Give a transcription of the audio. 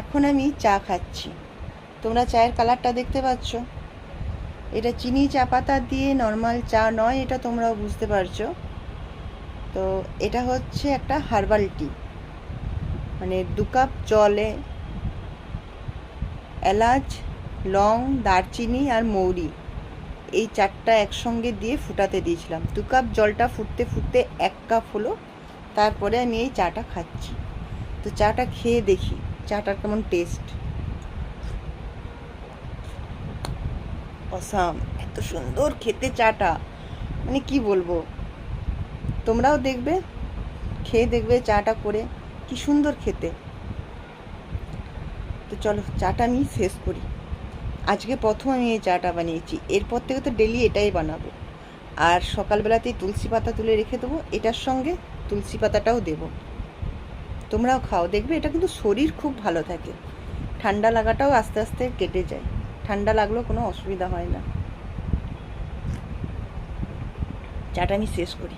এখন আমি চা খাচ্ছি। তোমরা চায়ের কালারটা দেখতে পাচ্ছ? এটা চিনি চা পাতা দিয়ে নর্মাল চা নয়, এটা তোমরাও বুঝতে পারছো। তো এটা হচ্ছে একটা হার্বাল টি, মানে 2 কাপ জলে এলাচ, লং, দারচিনি আর মৌরি এই 4টা একসঙ্গে দিয়ে ফুটাতে দিয়েছিলাম। 2 কাপ জলটা ফুটতে ফুটতে 1 কাপ হলো, তারপরে আমি এই চাটা খাচ্ছি। তো চাটা খেয়ে দেখি চাটার কেমন টেস্ট। অসাম, এত সুন্দর খেতে চাটা, মানে কি বলবো। তোমরাও দেখবে, খেয়ে দেখবে চাটা করে কি সুন্দর খেতে। তো চলো চাটা আমি শেষ করি। আজকে প্রথম আমি এই চাটা বানিয়েছি, এরপর থেকে তো ডেলি এটাই বানাবো। আর সকালবেলাতেই তুলসী পাতা তুলে রেখে দেবো, এটার সঙ্গে তুলসী পাতাটাও দেবো। তোমরাও খাও, দেখবে এটা কিন্তু শরীর খুব ভালো থাকে। ঠান্ডা লাগাটাও আস্তে আস্তে কেটে যায়, ঠান্ডা লাগলেও কোনো অসুবিধা হয় না। চাটা আমি শেষ করি।